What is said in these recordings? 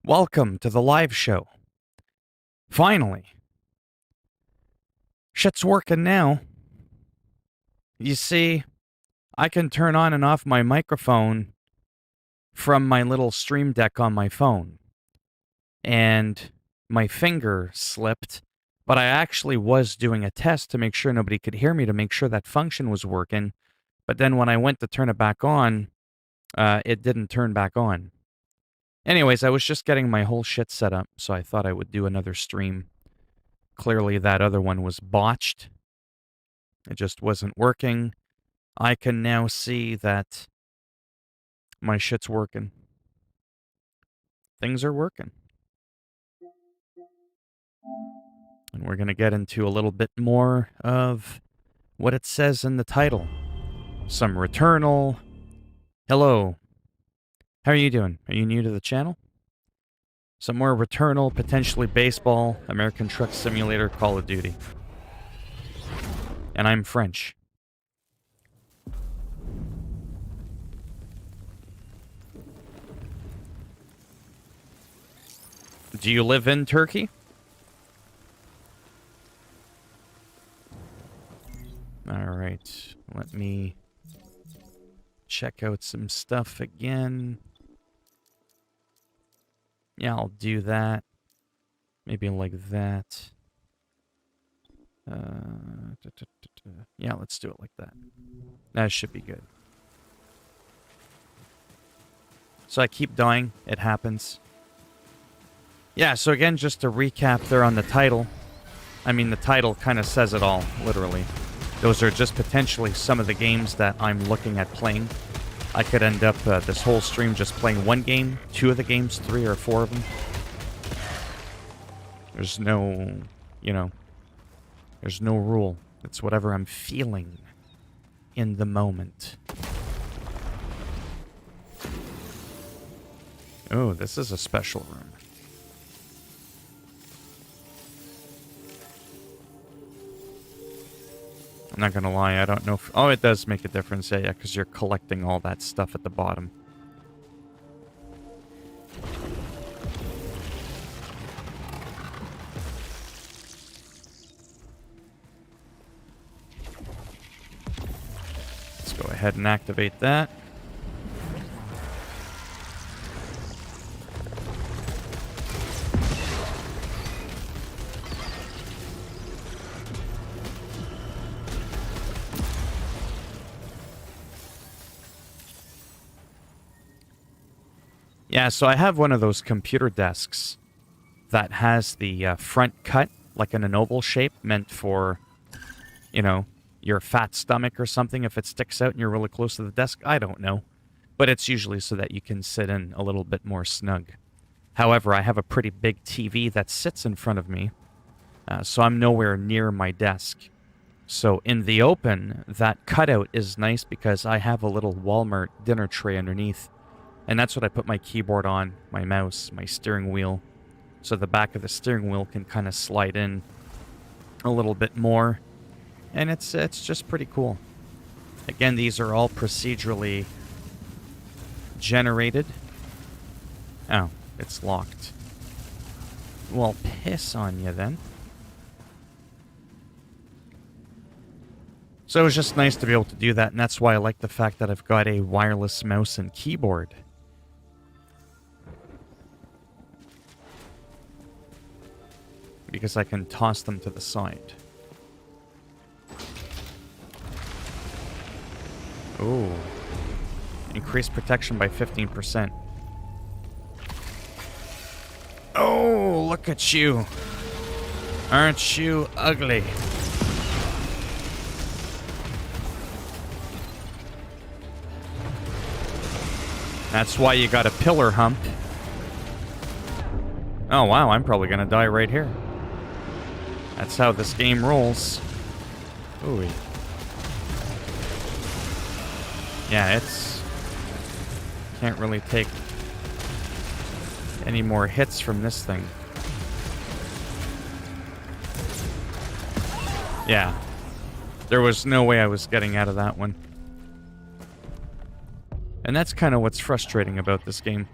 Welcome to the live show. Finally. Shit's working now. You see, I can turn on and off my microphone from my little stream deck on my phone. And my finger slipped, but I actually was doing a test to make sure nobody could hear me, to make sure that function was working. But then when I went to turn it back on, it didn't turn back on. Anyways, I was just getting my whole shit set up, so I thought I would do another stream. Clearly that other one was botched. It just wasn't working. I can now see that my shit's working. Things are working. And we're going to get into a little bit more of what it says in the title. Some Returnal. Hello. How are you doing? Are you new to the channel? Some more Returnal, potentially baseball, American Truck Simulator, Call of Duty. And I'm French. Do you live in Turkey? Alright, let me check out some stuff again. Yeah, I'll do that. Maybe like that. Yeah, let's do it like that. That should be good. So I keep dying. It happens. Yeah, so again, just to recap there on the title. I mean, the title kind of says it all, literally. Those are just potentially some of the games that I'm looking at playing. I could end up this whole stream just playing one game, two of the games, three or four of them. There's no, there's no rule. It's whatever I'm feeling in the moment. Oh, this is a special room. I'm not gonna lie, I don't know if... Oh, it does make a difference, yeah, because you're collecting all that stuff at the bottom. Let's go ahead and activate that. Yeah, so I have one of those computer desks that has the front cut, like in an oval shape, meant for, your fat stomach or something if it sticks out and you're really close to the desk. I don't know. But it's usually so that you can sit in a little bit more snug. However, I have a pretty big TV that sits in front of me, so I'm nowhere near my desk. So in the open, that cutout is nice because I have a little Walmart dinner tray underneath. And that's what I put my keyboard on, my mouse, my steering wheel. So the back of the steering wheel can kind of slide in a little bit more. And it's just pretty cool. Again, these are all procedurally generated. Oh, it's locked. Well, piss on you then. So it was just nice to be able to do that, and that's why I like the fact that I've got a wireless mouse and keyboard. Because I can toss them to the side. Ooh. Increase protection by 15%. Oh, look at you. Aren't you ugly? That's why you got a pillar hump. Oh, wow, I'm probably gonna die right here. That's how this game rolls. Ooh. Yeah, it's... Can't really take any more hits from this thing. Yeah. There was no way I was getting out of that one. And that's kind of what's frustrating about this game.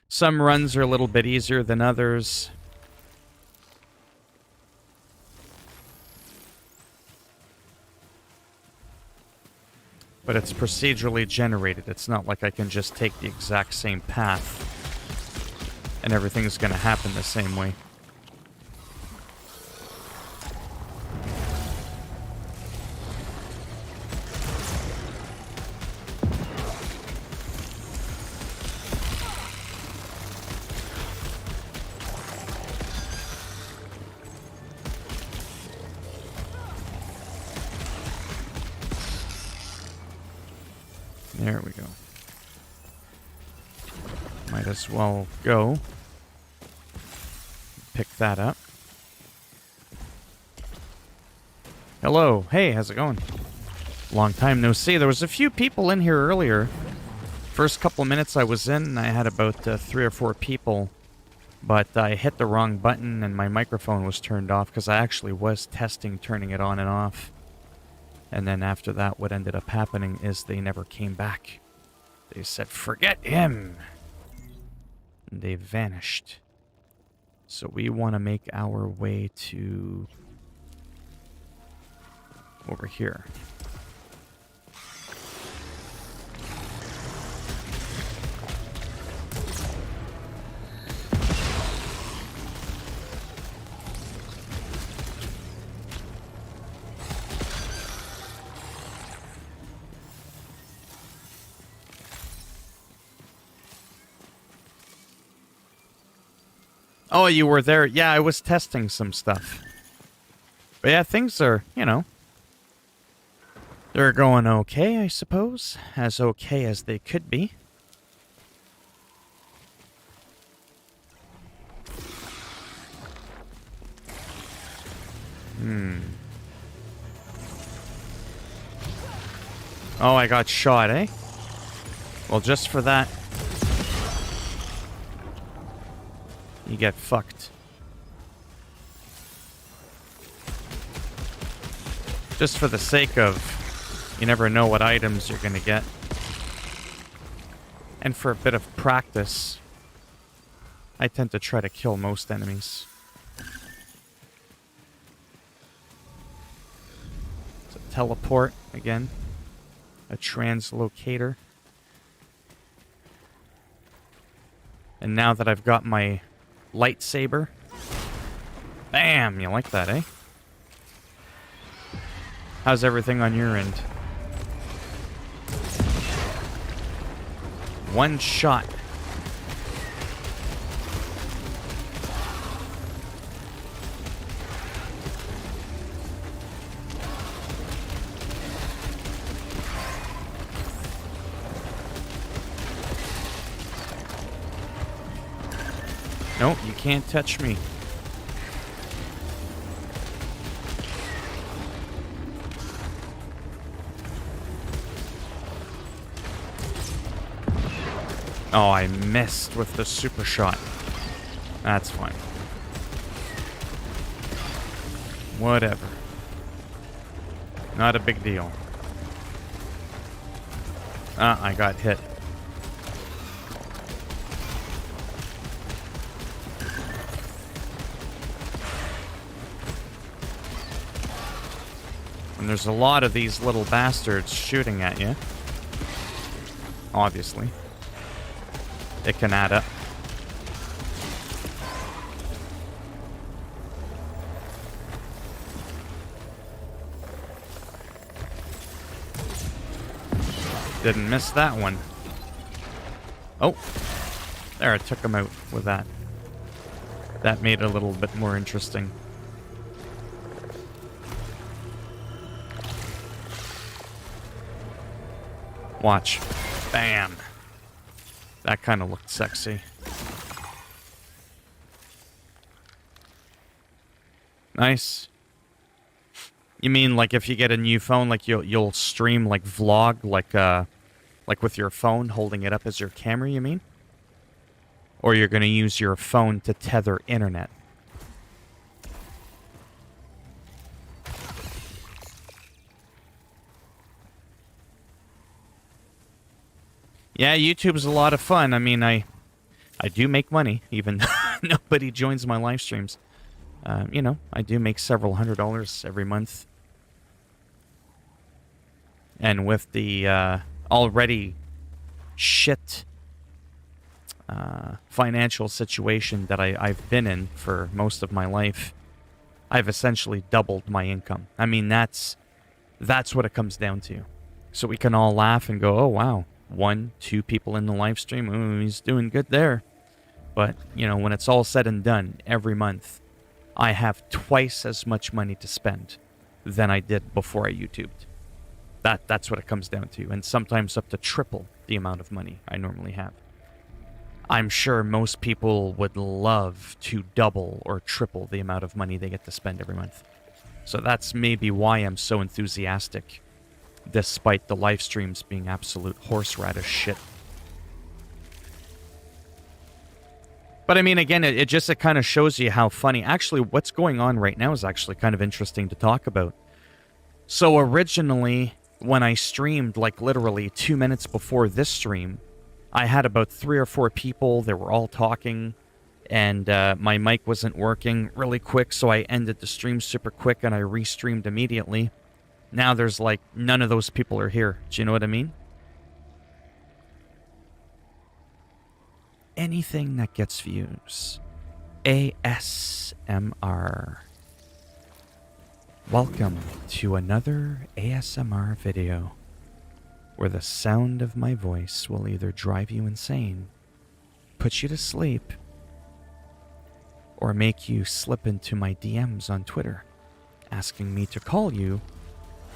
Some runs are a little bit easier than others. But it's procedurally generated. It's not like I can just take the exact same path and everything's going to happen the same way. There we go. Might as well go. Pick that up. Hello. Hey, how's it going? Long time no see. There was a few people in here earlier. First couple minutes I was in, I had about 3 or 4 people. But I hit the wrong button and my microphone was turned off because I actually was testing turning it on and off. And then after that, what ended up happening is they never came back. They said, forget him! And they vanished. So we want to make our way to over here. Oh, you were there? Yeah, I was testing some stuff. But yeah, things are, you know, they're going okay, I suppose. As okay as they could be. Oh, I got shot, eh? Well, just for that, you get fucked. Just for the sake of, you never know what items you're gonna get. And for a bit of practice, I tend to try to kill most enemies. It's a teleport, again. A translocator. And now that I've got my lightsaber, bam! You like that, eh? How's everything on your end? One shot. Nope, you can't touch me. Oh, I missed with the super shot. That's fine. Whatever. Not a big deal. Ah, I got hit. And there's a lot of these little bastards shooting at you. Obviously. It can add up. Didn't miss that one. Oh. There, I took him out with that. That made it a little bit more interesting. Watch. Bam. That kind of looked sexy. Nice. You mean like if you get a new phone, like you'll stream like vlog, like with your phone holding it up as your camera, you mean? Or you're going to use your phone to tether internet? Yeah, YouTube's a lot of fun. I mean, I I do make money, even though nobody joins my live streams. You know, I do make several $100s every month. And with the already shit financial situation that I've been in for most of my life, I've essentially doubled my income. I mean, that's what it comes down to. So we can all laugh and go, oh, wow, 1, 2 people in the live stream, ooh, he's doing good there. But, you know, when it's all said and done, every month, I have twice as much money to spend than I did before I YouTubed. That's what it comes down to, and sometimes up to triple the amount of money I normally have. I'm sure most people would love to double or triple the amount of money they get to spend every month. So that's maybe why I'm so enthusiastic, despite the live streams being absolute horseradish shit. But I mean, again, it kind of shows you how funny. Actually, what's going on right now is actually kind of interesting to talk about. So originally, when I streamed, like literally 2 minutes before this stream, I had about 3 or 4 people. They were all talking, and my mic wasn't working really quick, so I ended the stream super quick, and I restreamed immediately. Now there's like none of those people are here. Do you know what I mean? Anything that gets views. ASMR. Welcome to another ASMR video, where the sound of my voice will either drive you insane, put you to sleep, or make you slip into my DMs on Twitter, asking me to call you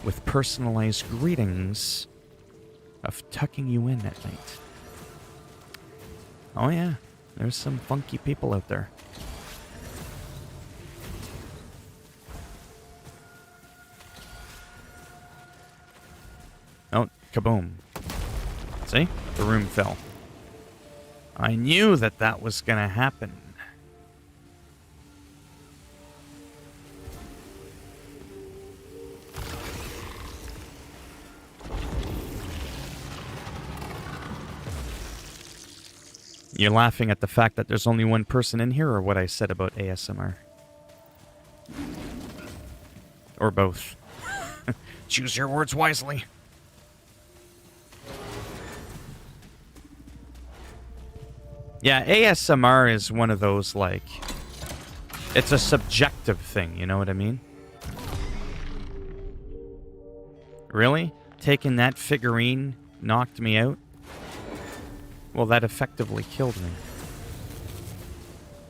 with personalized greetings of tucking you in at night. Oh yeah, there's some funky people out there. Oh, kaboom. See? The room fell. I knew that was gonna happen. You're laughing at the fact that there's only one person in here, or what I said about ASMR? Or both. Choose your words wisely. Yeah, ASMR is one of those, like, it's a subjective thing, you know what I mean? Really? Taking that figurine knocked me out? Well, that effectively killed me.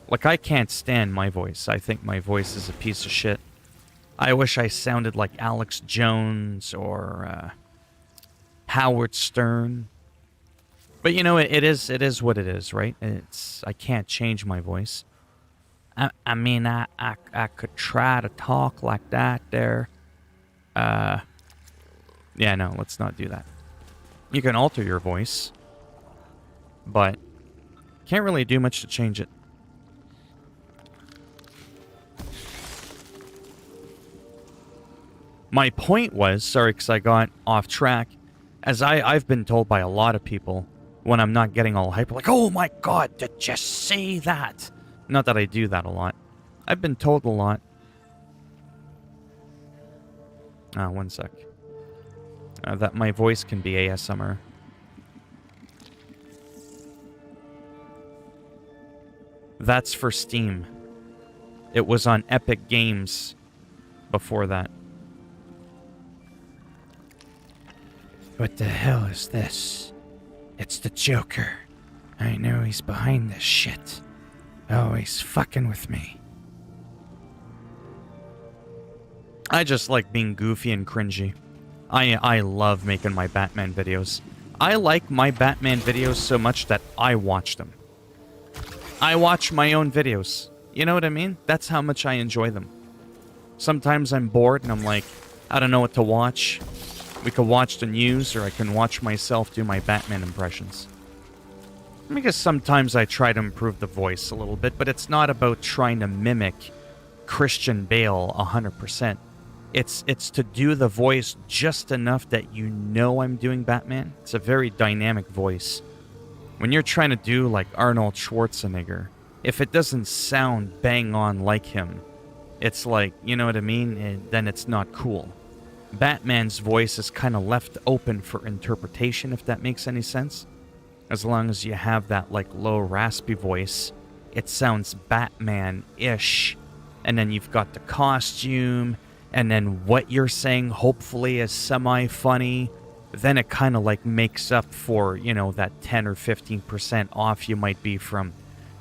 Like, I can't stand my voice. I think my voice is a piece of shit. I wish I sounded like Alex Jones or Howard Stern. But, you know, it is what it is, right? I can't change my voice. I mean, I could try to talk like that there. Yeah, no, let's not do that. You can alter your voice, but can't really do much to change it. My point was, sorry, because I got off track, as I've been told by a lot of people when I'm not getting all hyper, like, oh my god, did you see that? Not that I do that a lot. I've been told a lot. One sec. That my voice can be ASMR. That's for Steam. It was on Epic Games before that. What the hell is this? It's the Joker. I know he's behind this shit. Oh, he's fucking with me. I just like being goofy and cringy. I love making my Batman videos. I like my Batman videos so much that I watch them. I watch my own videos. You know what I mean? That's how much I enjoy them. Sometimes I'm bored and I'm like, I don't know what to watch. We could watch the news, or I can watch myself do my Batman impressions. Because sometimes I try to improve the voice a little bit, but it's not about trying to mimic Christian Bale 100%. It's to do the voice just enough that you know I'm doing Batman. It's a very dynamic voice. When you're trying to do like Arnold Schwarzenegger, if it doesn't sound bang on like him, it's like, you know what I mean? Then it's not cool. Batman's voice is kind of left open for interpretation, if that makes any sense. As long as you have that like low raspy voice, it sounds Batman-ish. And then you've got the costume, and then what you're saying hopefully is semi-funny. Then it kind of like makes up for, you know, that 10 or 15% off you might be from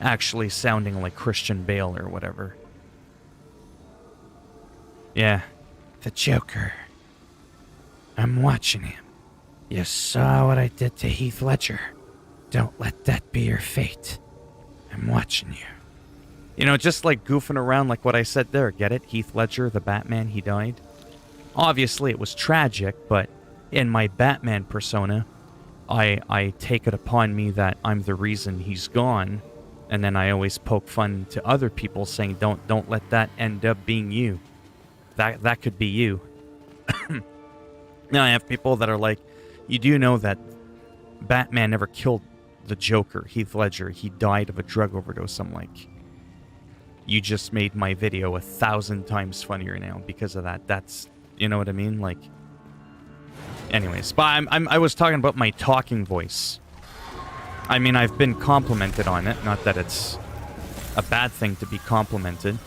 actually sounding like Christian Bale or whatever. Yeah, the Joker. I'm watching him. You saw what I did to Heath Ledger. Don't let that be your fate. I'm watching you. You know, just like goofing around like what I said there, get it? Heath Ledger, the Batman, he died. Obviously, it was tragic, but in my Batman persona, I take it upon me that I'm the reason he's gone, and then I always poke fun to other people saying, don't let that end up being you. That could be you. Now I have people that are like, you do know that Batman never killed the Joker, Heath Ledger. He died of a drug overdose. I'm like, you just made my video 1,000 times funnier now because of that. That's, you know what I mean? Like, anyways, but I was talking about my talking voice. I mean, I've been complimented on it. Not that it's a bad thing to be complimented,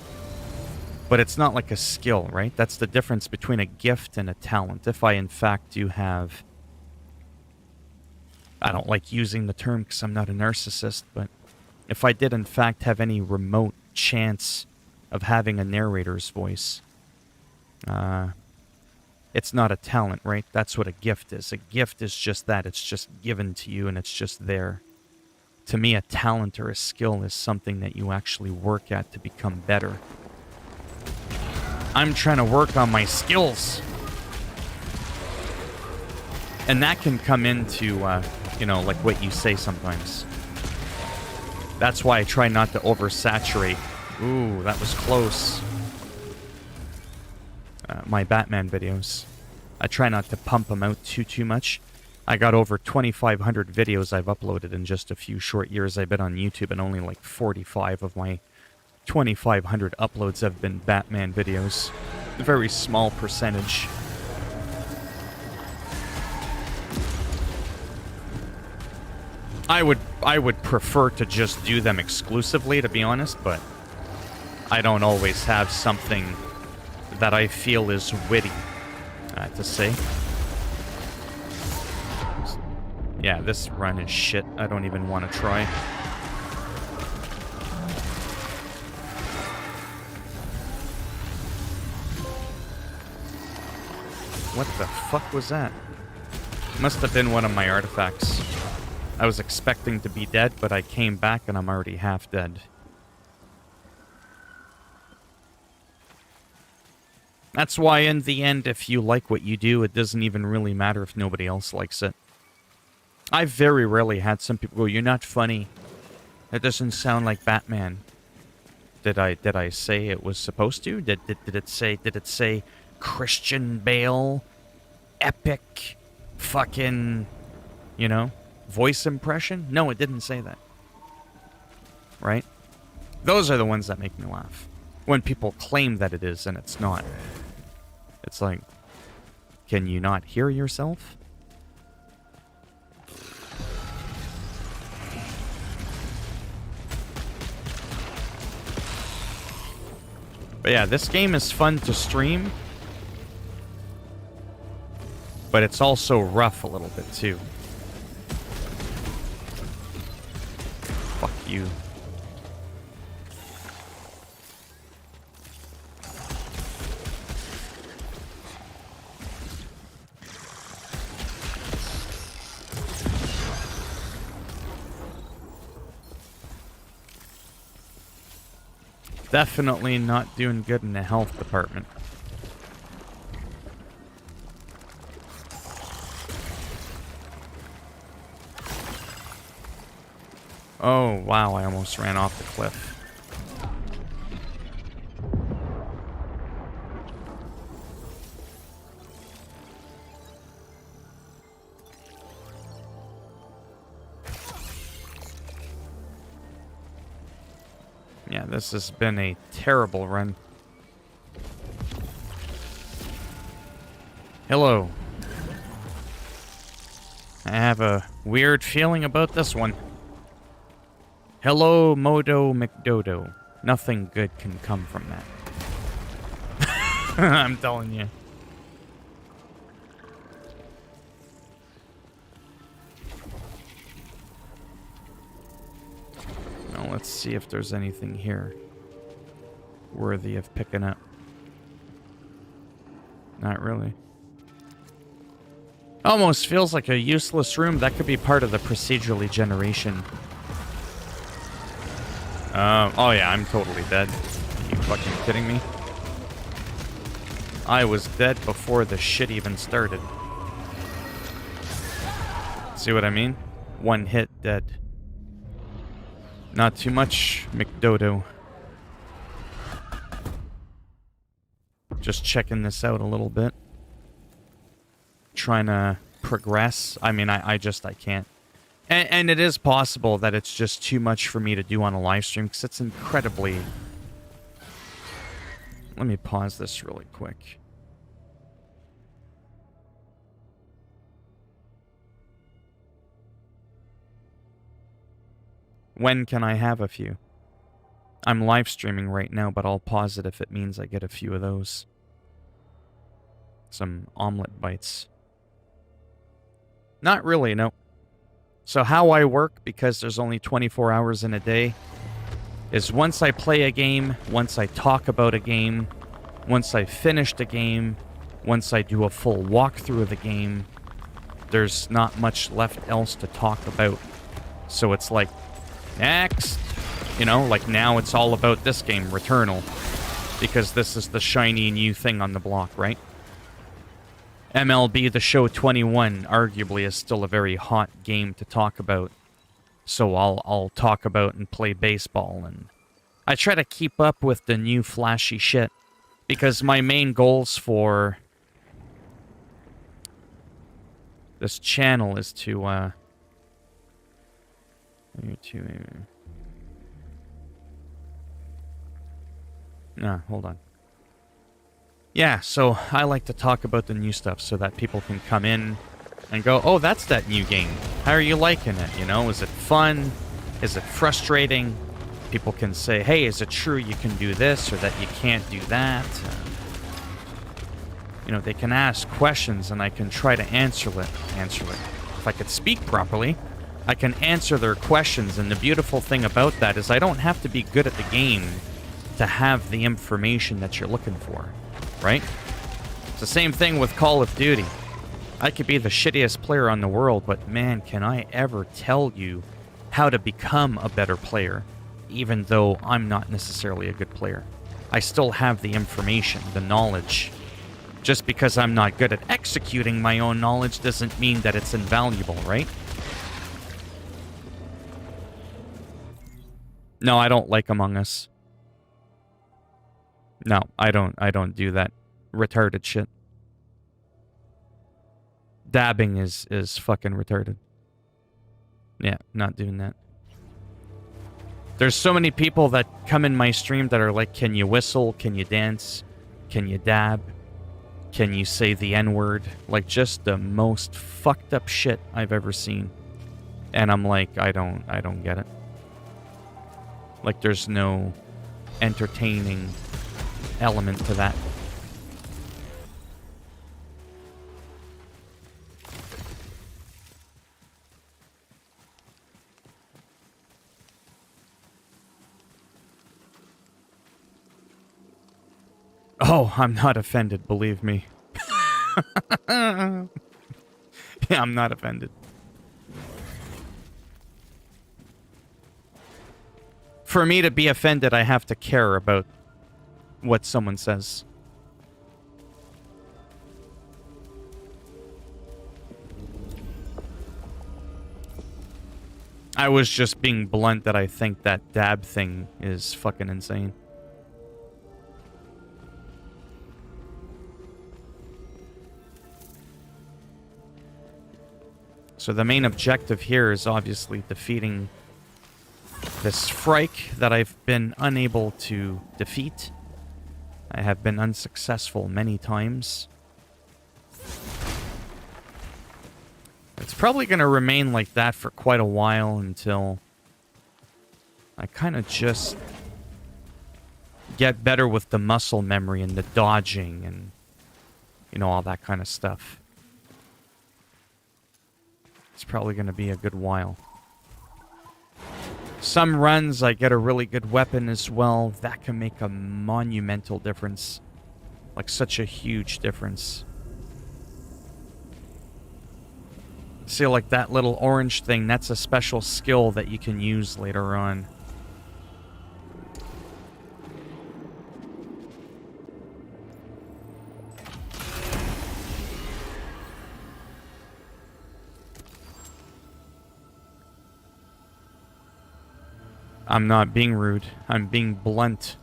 but it's not like a skill, right? That's the difference between a gift and a talent. If I, in fact, do have... I don't like using the term because I'm not a narcissist, but if I did, in fact, have any remote chance of having a narrator's voice, it's not a talent, right? That's what a gift is. A gift is just that. It's just given to you and it's just there. To me, a talent or a skill is something that you actually work at to become better. I'm trying to work on my skills. And that can come into, you know, like what you say sometimes. That's why I try not to oversaturate. Ooh, that was close. My Batman videos. I try not to pump them out too much. I got over 2,500 videos I've uploaded in just a few short years I've been on YouTube, and only like 45 of my 2,500 uploads have been Batman videos. A very small percentage. I would prefer to just do them exclusively, to be honest, but I don't always have something that I feel is witty to say. Yeah, this run is shit. I don't even want to try. What the fuck was that? Must have been one of my artifacts. I was expecting to be dead, but I came back and I'm already half dead. That's why in the end, if you like what you do, it doesn't even really matter if nobody else likes it. I've very rarely had some people go, "You're not funny. That doesn't sound like Batman." Did I say it was supposed to? Did it say Christian Bale, epic, fucking, you know, voice impression? No, it didn't say that. Right? Those are the ones that make me laugh. When people claim that it is and it's not. It's like, can you not hear yourself? But yeah, this game is fun to stream. But it's also rough a little bit too. Fuck you. Definitely not doing good in the health department. Oh, wow, I almost ran off the cliff. Yeah, this has been a terrible run. Hello. I have a weird feeling about this one. Hello, Modo McDodo. Nothing good can come from that. I'm telling you. Well, let's see if there's anything here worthy of picking up. Not really. Almost feels like a useless room. That could be part of the procedurally generation. Oh yeah, I'm totally dead. Are you fucking kidding me? I was dead before the shit even started. See what I mean? One hit, dead. Not too much, McDodo. Just checking this out a little bit. Trying to progress. I mean, I can't. And it is possible that it's just too much for me to do on a live stream, because it's incredibly... Let me pause this really quick. When can I have a few? I'm live streaming right now, but I'll pause it if it means I get a few of those. Some omelet bites. Not really, no. So how I work, because there's only 24 hours in a day, is once I play a game, once I talk about a game, once I've finished a game, once I do a full walkthrough of the game, there's not much left else to talk about. So it's like, next. You know, like now it's all about this game, Returnal. Because this is the shiny new thing on the block, right? MLB The Show 21 arguably is still a very hot game to talk about. So I'll talk about and play baseball, and I try to keep up with the new flashy shit, because my main goals for this channel is to hold on. Yeah, so I like to talk about the new stuff so that people can come in and go, oh, that's that new game. How are you liking it? You know, is it fun? Is it frustrating? People can say, hey, is it true you can do this or that you can't do that? You know, they can ask questions and I can try to answer it. If I could speak properly, I can answer their questions, and the beautiful thing about that is I don't have to be good at the game to have the information that you're looking for. Right? It's the same thing with Call of Duty. I could be the shittiest player on the world, but man, can I ever tell you how to become a better player, even though I'm not necessarily a good player. I still have the information, the knowledge. Just because I'm not good at executing my own knowledge doesn't mean that it's invaluable, right? No, I don't like Among Us. No, I don't do that retarded shit. Dabbing is fucking retarded. Yeah, not doing that. There's so many people that come in my stream that are like, can you whistle? Can you dance? Can you dab? Can you say the N-word? Like, just the most fucked up shit I've ever seen. And I'm like, I don't get it. Like, there's no entertaining element to that. Oh, I'm not offended, believe me. Yeah, I'm not offended. For me to be offended, I have to care about what someone says. I was just being blunt that I think that dab thing is fucking insane. So the main objective here is obviously defeating this Frike that I've been unable to defeat. I have been unsuccessful many times. It's probably going to remain like that for quite a while until I kind of just get better with the muscle memory and the dodging and, you know, all that kind of stuff. It's probably going to be a good while. Some runs, I get a really good weapon as well. That can make a monumental difference. Like, such a huge difference. See, like that little orange thing, that's a special skill that you can use later on. I'm not being rude. I'm being blunt.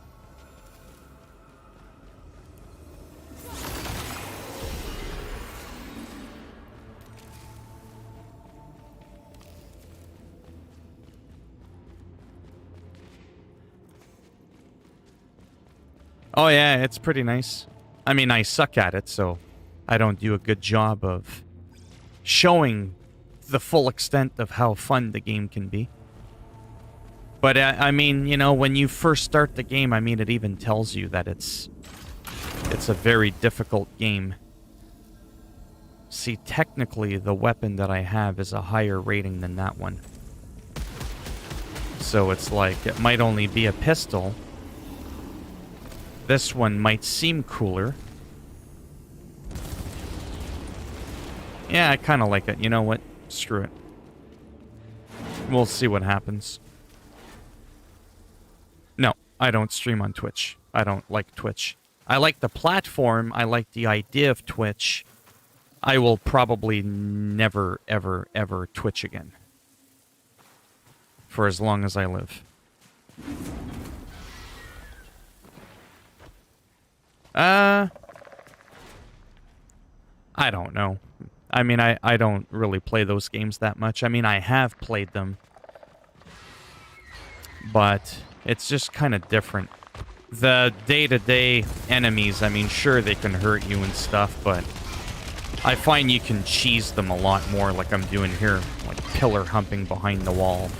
Oh yeah, it's pretty nice. I mean, I suck at it, so I don't do a good job of showing the full extent of how fun the game can be. But, I mean, you know, when you first start the game, I mean, it even tells you that it's a very difficult game. See, technically, the weapon that I have is a higher rating than that one. So it's like, it might only be a pistol. This one might seem cooler. Yeah, I kind of like it. You know what? Screw it. We'll see what happens. No, I don't stream on Twitch. I don't like Twitch. I like the platform. I like the idea of Twitch. I will probably never, ever, ever Twitch again. For as long as I live. I don't know. I mean, I don't really play those games that much. I mean, I have played them. But it's just kind of different. The day-to-day enemies, I mean, sure, they can hurt you and stuff, but I find you can cheese them a lot more like I'm doing here. Like pillar humping behind the wall.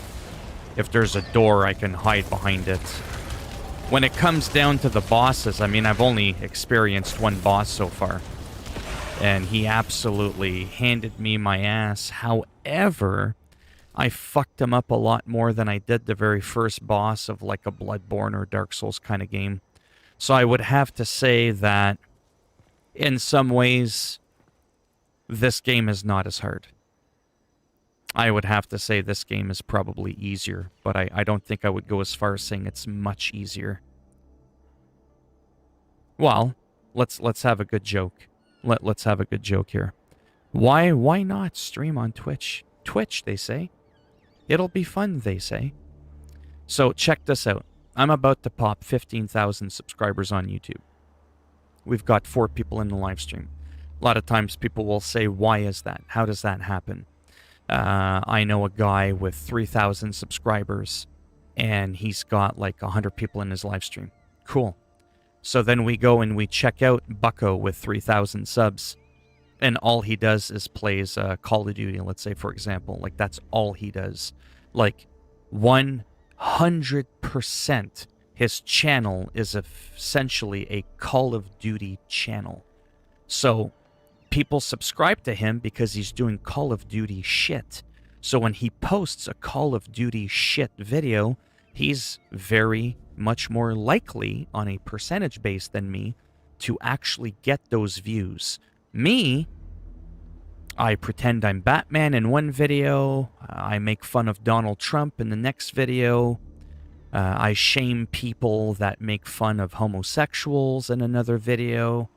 If there's a door, I can hide behind it. When it comes down to the bosses, I mean, I've only experienced one boss so far. And he absolutely handed me my ass. However, I fucked him up a lot more than I did the very first boss of like a Bloodborne or Dark Souls kind of game. So I would have to say that in some ways, this game is not as hard. I would have to say this game is probably easier, but I don't think I would go as far as saying it's much easier. Well, let's have a good joke. Let's have a good joke here. Why not stream on Twitch? Twitch, they say. It'll be fun, they say. So check this out. I'm about to pop 15,000 subscribers on YouTube. We've got 4 people in the live stream. A lot of times people will say, why is that? How does that happen? I know a guy with 3,000 subscribers, and he's got like 100 people in his live stream. Cool. So then we go and we check out Bucko with 3,000 subs, and all he does is plays Call of Duty, let's say, for example. Like, that's all he does. Like, 100% his channel is essentially a Call of Duty channel. So people subscribe to him because he's doing Call of Duty shit. So when he posts a Call of Duty shit video, he's very much more likely on a percentage base than me to actually get those views. Me, I pretend I'm Batman in one video. I make fun of Donald Trump in the next video. I shame people that make fun of homosexuals in another video.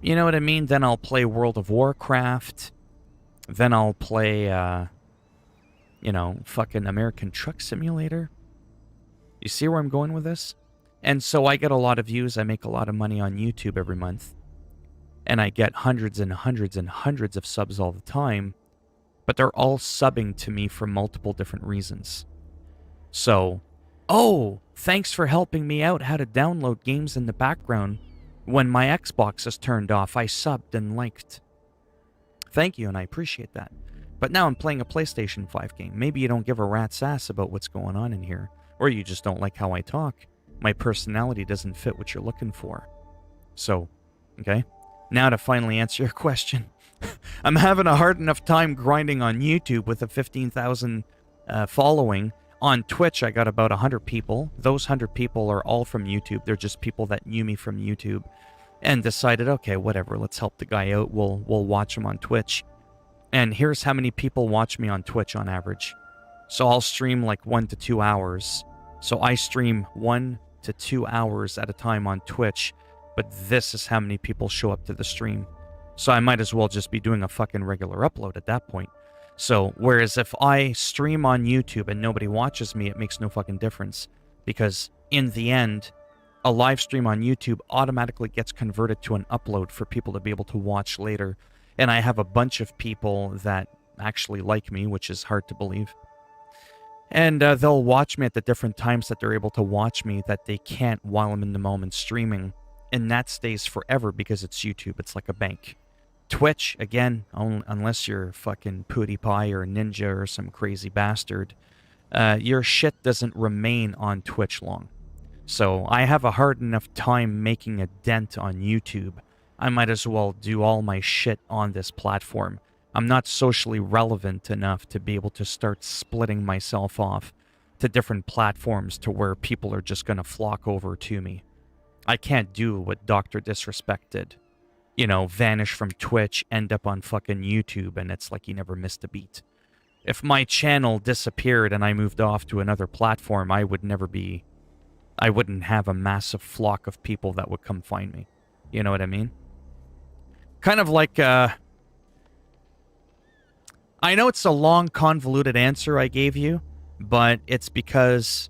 You know what I mean? Then I'll play World of Warcraft. Then I'll play, you know, fucking American Truck Simulator. You see where I'm going with this? And so I get a lot of views. I make a lot of money on YouTube every month. And I get hundreds and hundreds and hundreds of subs all the time. But they're all subbing to me for multiple different reasons. So, oh, thanks for helping me out how to download games in the background when my Xbox is turned off. I subbed and liked. Thank you, and I appreciate that. But now I'm playing a PlayStation 5 game. Maybe you don't give a rat's ass about what's going on in here. Or you just don't like how I talk. My personality doesn't fit what you're looking for. So, okay. Now to finally answer your question. I'm having a hard enough time grinding on YouTube with a 15,000 following. On Twitch, I got about 100 people. Those 100 people are all from YouTube. They're just people that knew me from YouTube and decided, okay, whatever, let's help the guy out. We'll watch him on Twitch. And here's how many people watch me on Twitch on average. So I'll stream like 1 to 2 hours. So I stream 1 to 2 hours at a time on Twitch, but this is how many people show up to the stream. So I might as well just be doing a fucking regular upload at that point. So, whereas if I stream on YouTube and nobody watches me, it makes no fucking difference. Because in the end, a live stream on YouTube automatically gets converted to an upload for people to be able to watch later. And I have a bunch of people that actually like me, which is hard to believe. And they'll watch me at the different times that they're able to watch me that they can't while I'm in the moment streaming. And that stays forever because it's YouTube. It's like a bank. Twitch, again, unless you're fucking PewDiePie or Ninja or some crazy bastard, your shit doesn't remain on Twitch long. So I have a hard enough time making a dent on YouTube. I might as well do all my shit on this platform. I'm not socially relevant enough to be able to start splitting myself off to different platforms to where people are just going to flock over to me. I can't do what Dr. Disrespect did. You know, vanish from Twitch, end up on fucking YouTube, and it's like he never missed a beat. If my channel disappeared and I moved off to another platform, I wouldn't have a massive flock of people that would come find me. You know what I mean? Kind of like, I know it's a long, convoluted answer I gave you, but it's because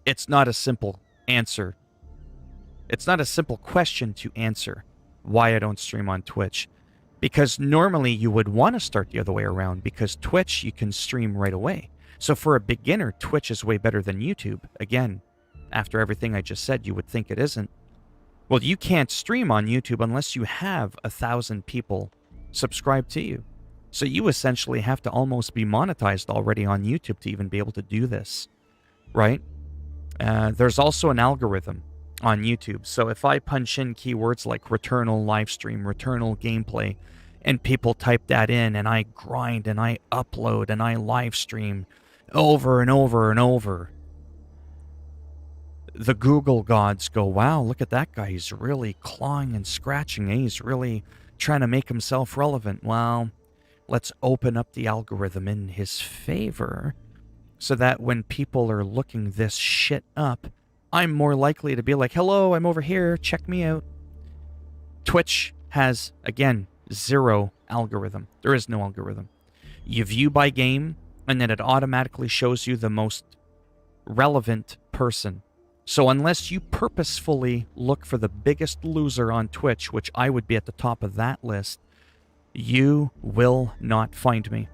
it's not a simple answer. It's not a simple question to answer why I don't stream on Twitch. Because normally you would want to start the other way around, because Twitch you can stream right away. So for a beginner, Twitch is way better than YouTube. Again, after everything I just said, you would think it isn't. Well, you can't stream on YouTube unless you have 1,000 people subscribed to you. So you essentially have to almost be monetized already on YouTube to even be able to do this, right? There's also an algorithm on YouTube. So if I punch in keywords like Returnal livestream, Returnal gameplay, and people type that in, and I grind, and I upload, and I live stream over and over and over, the Google gods go, wow, look at that guy. He's really clawing and scratching. He's really trying to make himself relevant. Well, let's open up the algorithm in his favor so that when people are looking this shit up, I'm more likely to be like, hello, I'm over here, check me out. Twitch has, again, zero algorithm. There is no algorithm. You view by game, and then it automatically shows you the most relevant person. So unless you purposefully look for the biggest loser on Twitch, which I would be at the top of that list, you will not find me.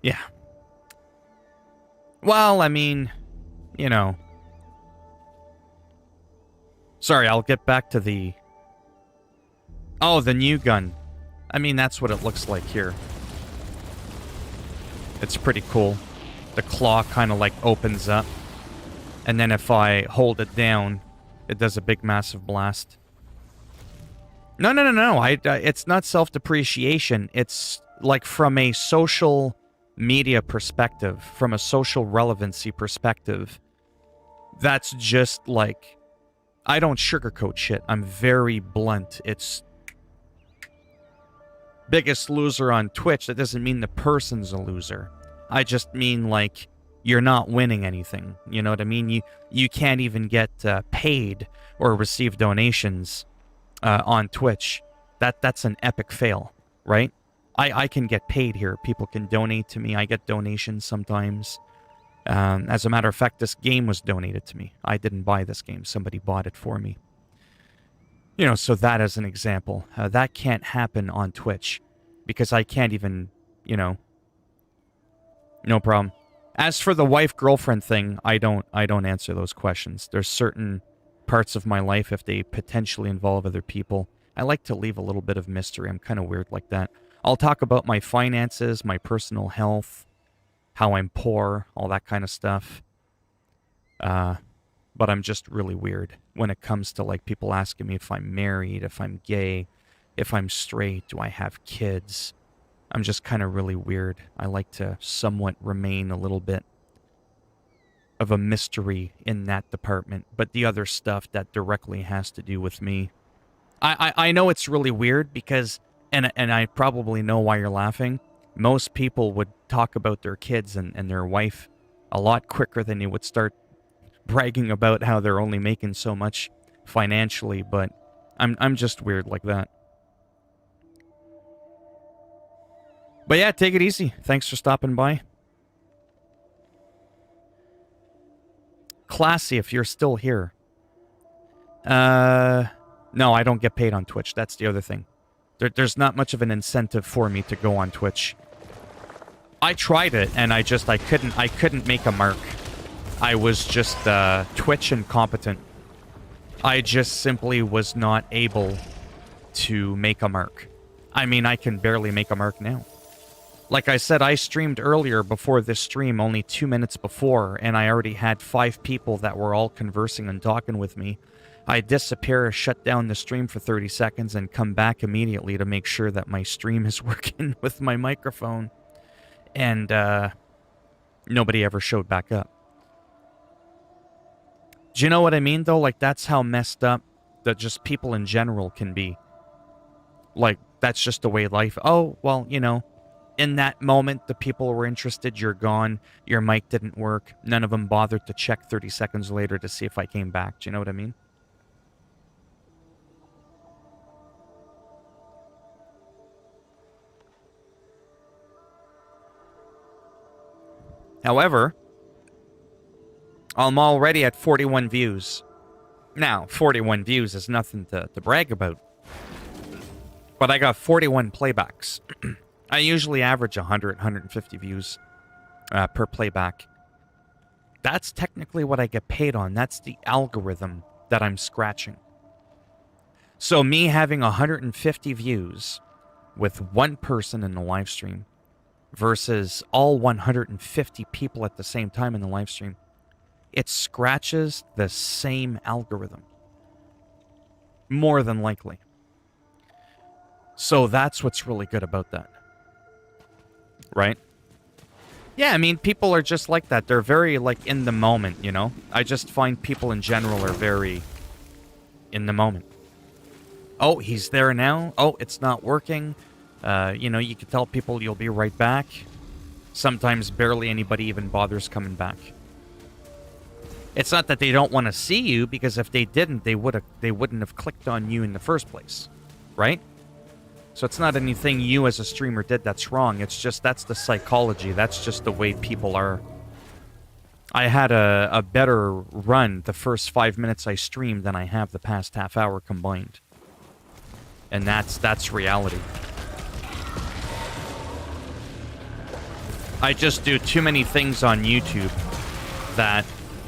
Yeah. Well, I mean, you know. Sorry, I'll get back to the... Oh, the new gun. I mean, that's what it looks like here. It's pretty cool. The claw kind of like opens up. And then if I hold it down, it does a big massive blast. No. It's not self-depreciation. It's like from a social media perspective, from a social relevancy perspective. That's just like... I don't sugarcoat shit. I'm very blunt. It's... biggest loser on Twitch. That doesn't mean the person's a loser. I just mean like... you're not winning anything. You know what I mean? You can't even get paid or receive donations on Twitch. That's an epic fail, right? I can get paid here. People can donate to me. I get donations sometimes. As a matter of fact, this game was donated to me. I didn't buy this game. Somebody bought it for me. You know, so that as an example. That can't happen on Twitch because I can't even, you know, No problem. As for the wife-girlfriend thing, I don't answer those questions. There's certain parts of my life, if they potentially involve other people, I like to leave a little bit of mystery. I'm kind of weird like that. I'll talk about my finances, my personal health, how I'm poor, all that kind of stuff. But I'm just really weird when it comes to like people asking me if I'm married, if I'm gay, if I'm straight, do I have kids? I'm just kind of really weird. I like to somewhat remain a little bit of a mystery in that department, but the other stuff that directly has to do with me. I know it's really weird because, and I probably know why you're laughing, most people would talk about their kids and their wife a lot quicker than you would start bragging about how they're only making so much financially, but I'm just weird like that. But yeah, take it easy. Thanks for stopping by. Classy if you're still here. No, I don't get paid on Twitch. That's the other thing. There's not much of an incentive for me to go on Twitch. I tried it and I couldn't make a mark. I was just Twitch incompetent. I just simply was not able to make a mark. I mean, I can barely make a mark now. Like I said, I streamed earlier before this stream, only 2 minutes before, and I already had 5 people that were all conversing and talking with me. I disappear, shut down the stream for 30 seconds, and come back immediately to make sure that my stream is working with my microphone. And nobody ever showed back up. Do you know what I mean, though? Like, that's how messed up that just people in general can be. Like, that's just the way life... Oh, well, you know, in that moment, the people were interested, you're gone, your mic didn't work, none of them bothered to check 30 seconds later to see if I came back. Do you know what I mean? However, I'm already at 41 views. Now, 41 views is nothing to brag about. But I got 41 playbacks. I usually average 100, 150 views per playback. That's technically what I get paid on. That's the algorithm that I'm scratching. So me having 150 views with one person in the live stream versus all 150 people at the same time in the live stream, it scratches the same algorithm. More than likely. So that's what's really good about that. Right? Yeah, I mean, people are just like that. They're very, like, in the moment, you know? I just find people in general are very in the moment. Oh, he's there now. Oh, it's not working. You know, you can tell people you'll be right back. Sometimes barely anybody even bothers coming back. It's not that they don't want to see you, because if they didn't, they wouldn't have clicked on you in the first place. Right? So it's not anything you as a streamer did that's wrong. It's just, that's the psychology. That's just the way people are. I had a better run the first 5 minutes I streamed than I have the past half hour combined. And that's reality. I just do too many things on YouTube that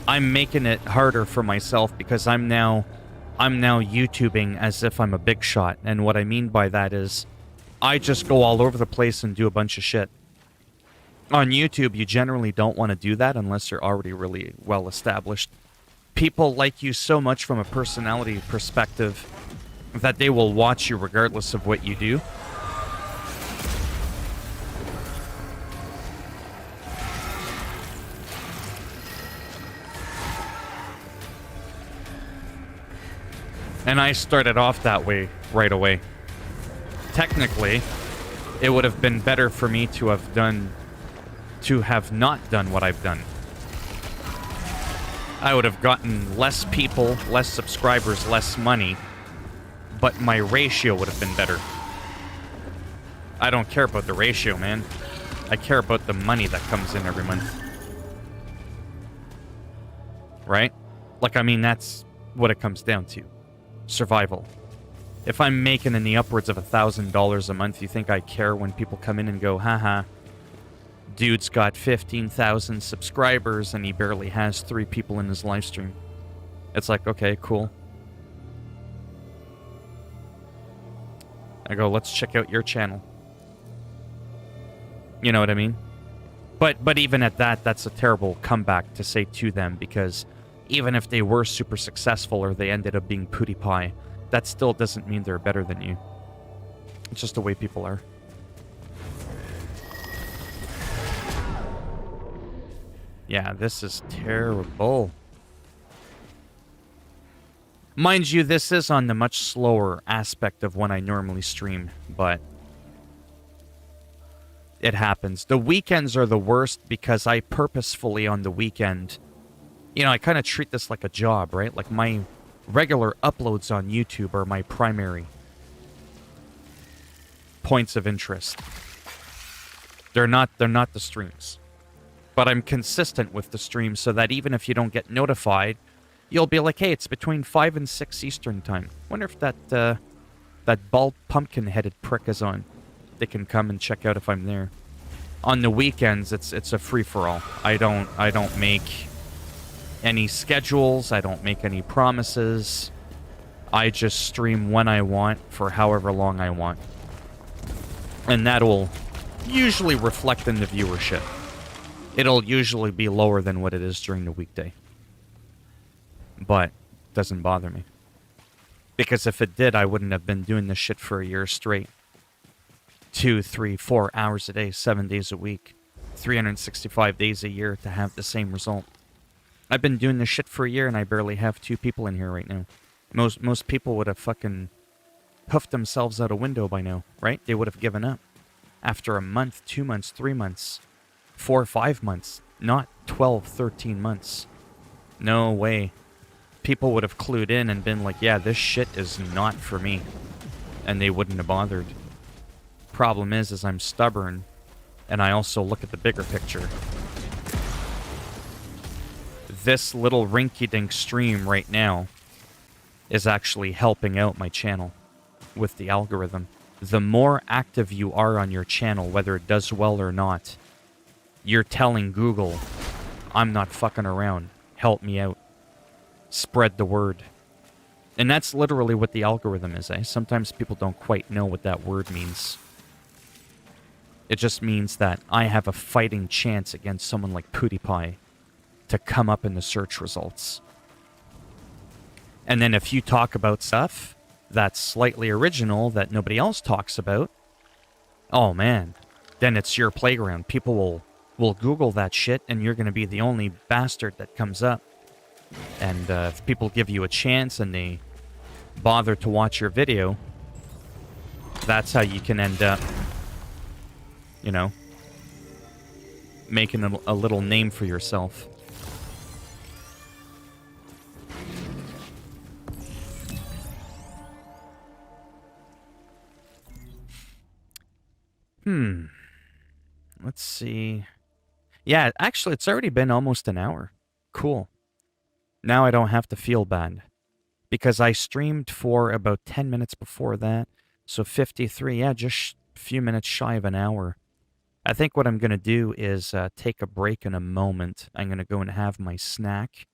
I'm making it harder for myself, because I'm now YouTubing as if I'm a big shot. And what I mean by that is I just go all over the place and do a bunch of shit. On YouTube, you generally don't want to do that unless you're already really well established. People like you so much from a personality perspective that they will watch you regardless of what you do. And I started off that way right away. Technically, it would have been better for me to have not done what I've done. I would have gotten less people, less subscribers, less money, but my ratio would have been better. I don't care about the ratio, man. I care about the money that comes in every month. Right? Like, I mean, that's what it comes down to. Survival. If I'm making in the upwards of $1,000 a month, you think I care when people come in and go, haha, Dude's got 15,000 subscribers and he barely has 3 people in his live stream. It's like, okay, cool. I go, let's check out your channel. You know what I mean? But even at that, that's a terrible comeback to say to them, because even if they were super successful or they ended up being PewDiePie, that still doesn't mean they're better than you. It's just the way people are. Yeah, this is terrible. Mind you, this is on the much slower aspect of when I normally stream, but it happens. The weekends are the worst because I purposefully on the weekend, you know, I kind of treat this like a job, right? Like my regular uploads on YouTube are my primary points of interest. They're not the streams. But I'm consistent with the streams so that even if you don't get notified, you'll be like, hey, it's between 5 and 6 Eastern time. Wonder if that bald pumpkin-headed prick is on. They can come and check out if I'm there. On the weekends, it's a free-for-all. I don't make any schedules. I don't make any promises. I just stream when I want for however long I want. And that'll usually reflect in the viewership. It'll usually be lower than what it is during the weekday. But it doesn't bother me. Because if it did, I wouldn't have been doing this shit for a year straight. 2, 3, 4 hours a day, 7 days a week, 365 days a year to have the same result. I've been doing this shit for a year and I barely have 2 people in here right now. Most people would have fucking huffed themselves out a window by now, right? They would have given up. After a month, 2 months, 3 months, 4 or 5 months, not 12, 13 months. No way. People would have clued in and been like, yeah, this shit is not for me. And they wouldn't have bothered. Problem is I'm stubborn, and I also look at the bigger picture. This little rinky-dink stream right now is actually helping out my channel with the algorithm. The more active you are on your channel, whether it does well or not, you're telling Google, I'm not fucking around. Help me out. Spread the word. And that's literally what the algorithm is, eh? Sometimes people don't quite know what that word means. It just means that I have a fighting chance against someone like PewDiePie to come up in the search results. And then if you talk about stuff that's slightly original that nobody else talks about, oh man, then it's your playground. People will Google that shit and you're going to be the only bastard that comes up. And if people give you a chance and they bother to watch your video, that's how you can end up, you know, making a little name for yourself. Let's see. Yeah, actually, it's already been almost an hour. Cool. Now I don't have to feel bad. Because I streamed for about 10 minutes before that. So 53, yeah, just a few minutes shy of an hour. I think what I'm going to do is take a break in a moment. I'm going to go and have my snack.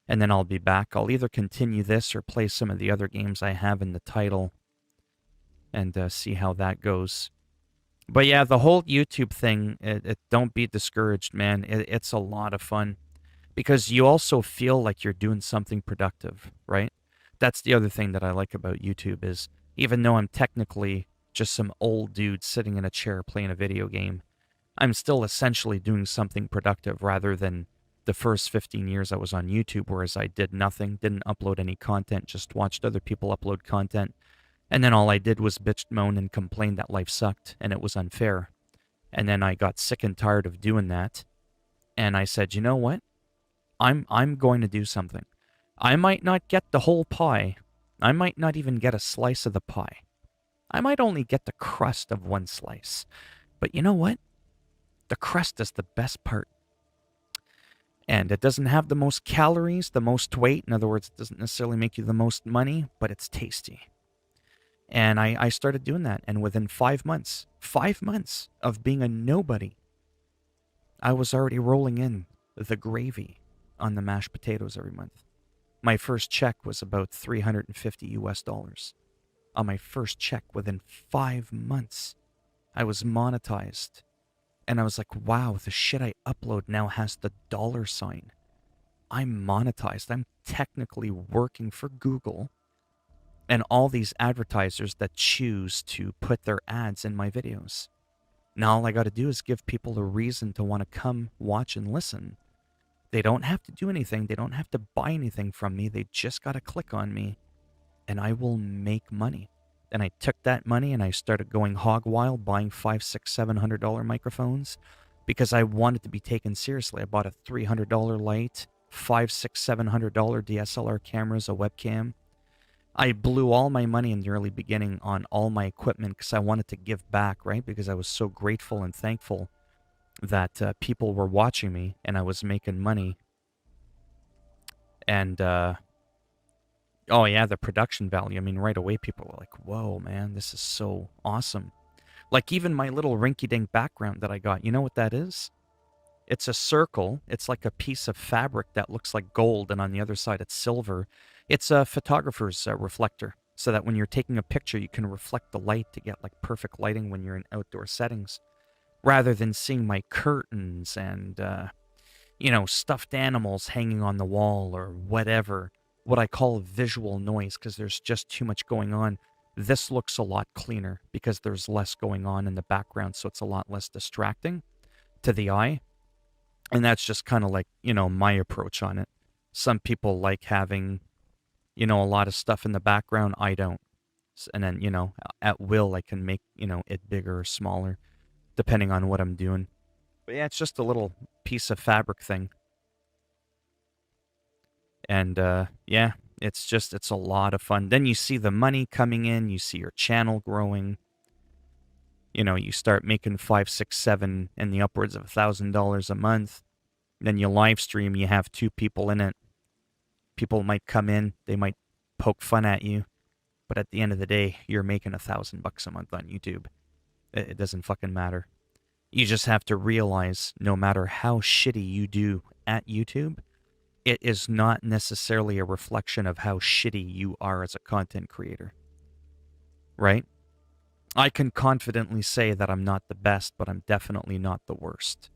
And then I'll be back. I'll either continue this or play some of the other games I have in the title. And see how that goes. But yeah, the whole YouTube thing, don't be discouraged, man. It's a lot of fun. Because you also feel like you're doing something productive, right? That's the other thing that I like about YouTube is, even though I'm technically just some old dude sitting in a chair playing a video game, I'm still essentially doing something productive rather than the first 15 years I was on YouTube, whereas I did nothing, didn't upload any content, just watched other people upload content. And then all I did was bitch, moan, and complain that life sucked and it was unfair. And then I got sick and tired of doing that. And I said, you know what? I'm going to do something. I might not get the whole pie. I might not even get a slice of the pie. I might only get the crust of one slice. But you know what? The crust is the best part. And it doesn't have the most calories, the most weight. In other words, it doesn't necessarily make you the most money, but it's tasty. And I started doing that. And within 5 months of being a nobody, I was already rolling in the gravy on the mashed potatoes every month. My first check was about 350 US dollars. On my first check within 5 months, I was monetized. And I was like, wow, the shit I upload now has the dollar sign. I'm monetized. I'm technically working for Google and all these advertisers that choose to put their ads in my videos. Now all I got to do is give people a reason to want to come watch and listen. They don't have to do anything. They don't have to buy anything from me. They just got to click on me and I will make money. And I took that money and I started going hog wild, buying $500, $600, $700 microphones because I wanted to be taken seriously. I bought a $300 light, $500, $600, $700 DSLR cameras, a webcam. I blew all my money in the early beginning on all my equipment because I wanted to give back, right? Because I was so grateful and thankful that people were watching me and I was making money. And, oh yeah, the production value. I mean, right away people were like, whoa, man, this is so awesome. Like even my little rinky-dink background that I got, you know what that is? It's a circle. It's like a piece of fabric that looks like gold, and on the other side it's silver. It's a photographer's reflector, so that when you're taking a picture, you can reflect the light to get like perfect lighting when you're in outdoor settings, rather than seeing my curtains and, stuffed animals hanging on the wall or whatever, what I call visual noise, because there's just too much going on. This looks a lot cleaner because there's less going on in the background, so it's a lot less distracting to the eye. And that's just kind of like, my approach on it. Some people like having, a lot of stuff in the background. I don't. And then, at will, I can make, it bigger or smaller, depending on what I'm doing. But yeah, it's just a little piece of fabric thing. And yeah, it's a lot of fun. Then you see the money coming in, you see your channel growing. You start making 5, 6, 7 in the upwards of $1,000 a month. Then you live stream, you have 2 people in it. People might come in, they might poke fun at you, but at the end of the day, you're making $1,000 a month on YouTube. It doesn't fucking matter. You just have to realize no matter how shitty you do at YouTube, it is not necessarily a reflection of how shitty you are as a content creator. Right? I can confidently say that I'm not the best, but I'm definitely not the worst.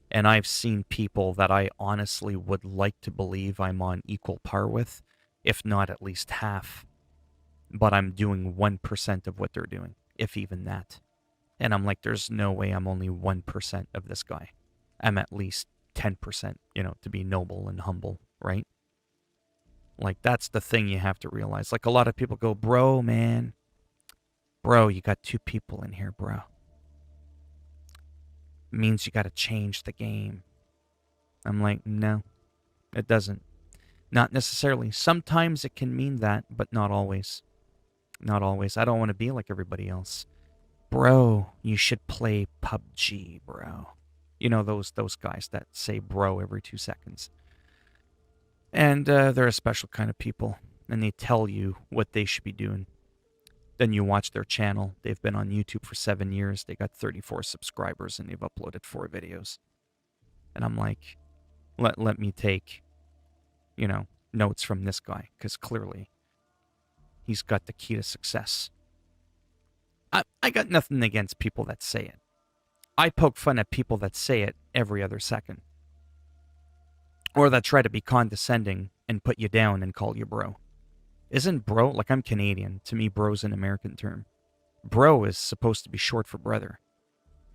And I've seen people that I honestly would like to believe I'm on equal par with, if not at least half. But I'm doing 1% of what they're doing, if even that. And I'm like, there's no way I'm only 1% of this guy. I'm at least 10%, to be noble and humble, right? Like, that's the thing you have to realize. Like, a lot of people go, bro, man. Bro, you got 2 people in here, bro. It means you got to change the game. I'm like, no, it doesn't. Not necessarily. Sometimes it can mean that, but not always. Not always. I don't want to be like everybody else. Bro, you should play PUBG, bro. Those guys that say bro every 2 seconds. And they're a special kind of people, and they tell you what they should be doing. Then you watch their channel. They've been on YouTube for 7 years. They got 34 subscribers, and they've uploaded 4 videos. And I'm like, let me take, notes from this guy, because clearly he's got the key to success. I got nothing against people that say it. I poke fun at people that say it every other second. Or that try to be condescending and put you down and call you bro. Isn't bro, like I'm Canadian, to me bro's an American term. Bro is supposed to be short for brother.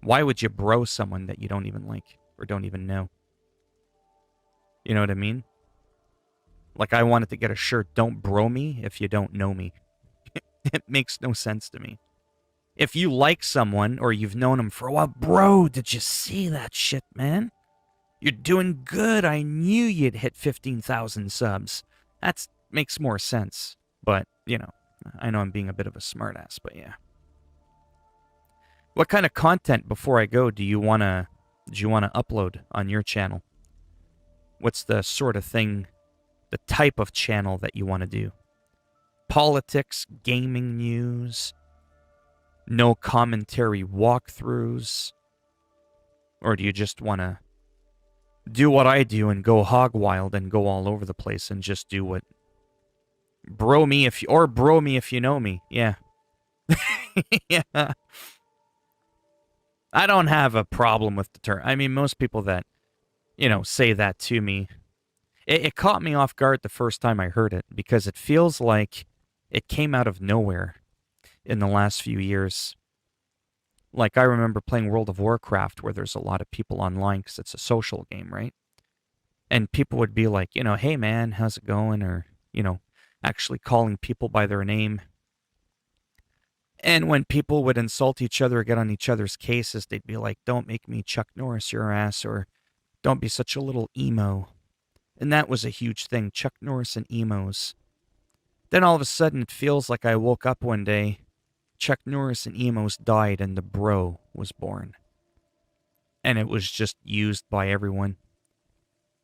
Why would you bro someone that you don't even like or don't even know? You know what I mean? Like I wanted to get a shirt, don't bro me if you don't know me. It makes no sense to me. If you like someone or you've known them for a while, bro, did you see that shit, man? You're doing good. I knew you'd hit 15,000 subs. That makes more sense. But, I know I'm being a bit of a smartass, but yeah. What kind of content, before I go, do you want to upload on your channel? What's the sort of thing, the type of channel that you want to do? Politics, gaming news, no commentary walkthroughs? Or do you just want to do what I do and go hog wild and go all over the place and just do what bro me if you know me. Yeah. Yeah. I don't have a problem with the term. I mean, most people that, say that to me, it caught me off guard the first time I heard it because it feels like it came out of nowhere in the last few years. Like, I remember playing World of Warcraft where there's a lot of people online because it's a social game, right? And people would be like, hey man, how's it going? Or, actually calling people by their name. And when people would insult each other or get on each other's cases, they'd be like, don't make me Chuck Norris your ass, or don't be such a little emo. And that was a huge thing, Chuck Norris and emos. Then all of a sudden it feels like I woke up one day, Chuck Norris and emos died, and the bro was born. And it was just used by everyone.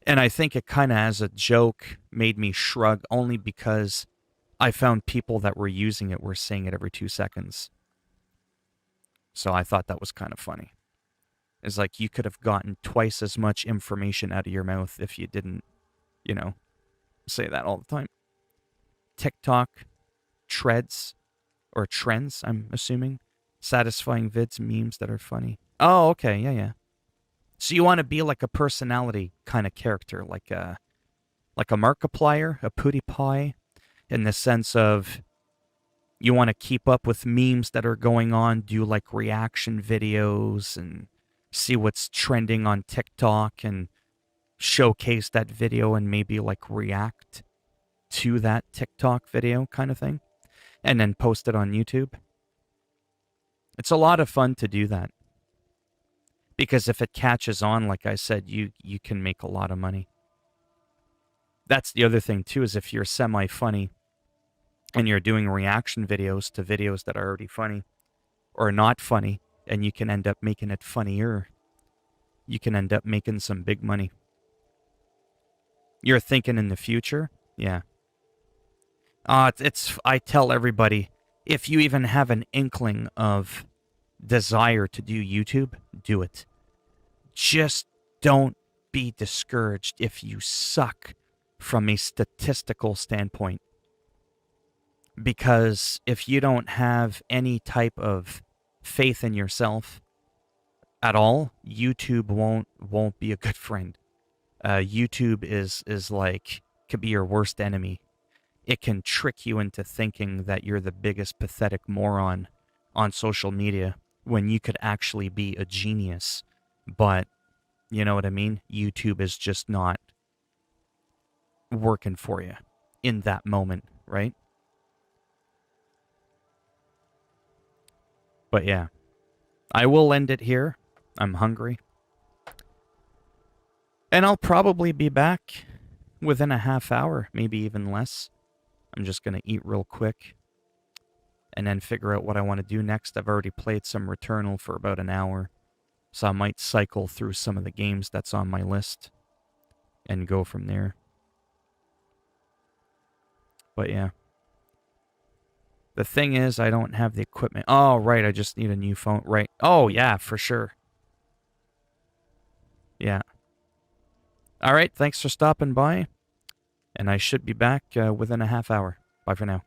And I think it kind of as a joke made me shrug only because I found people that were using it were saying it every 2 seconds. So I thought that was kind of funny. It's like you could have gotten twice as much information out of your mouth if you didn't, say that all the time. TikTok, treads, or trends, I'm assuming. Satisfying vids, memes that are funny. Oh, okay, yeah. So you want to be like a personality kind of character, like a Markiplier, a PewDiePie, in the sense of you want to keep up with memes that are going on, do like reaction videos and see what's trending on TikTok and showcase that video and maybe like react to that TikTok video kind of thing and then post it on YouTube. It's a lot of fun to do that. Because if it catches on, like I said, you can make a lot of money. That's the other thing too, is if you're semi-funny and you're doing reaction videos to videos that are already funny or not funny, and you can end up making it funnier, you can end up making some big money. You're thinking in the future? Yeah. I tell everybody, if you even have an inkling of desire to do YouTube, do it. Just don't be discouraged if you suck from a statistical standpoint. Because if you don't have any type of faith in yourself at all, YouTube won't be a good friend. YouTube is like, could be your worst enemy. It can trick you into thinking that you're the biggest pathetic moron on social media when you could actually be a genius. But, you know what I mean? YouTube is just not working for you in that moment, right? But yeah, I will end it here. I'm hungry. And I'll probably be back within a half hour, maybe even less. I'm just going to eat real quick and then figure out what I want to do next. I've already played some Returnal for about an hour, so I might cycle through some of the games that's on my list and go from there. But yeah. The thing is, I don't have the equipment. Oh, right, I just need a new phone. Right. Oh, yeah, for sure. Yeah. All right, thanks for stopping by. And I should be back within a half hour. Bye for now.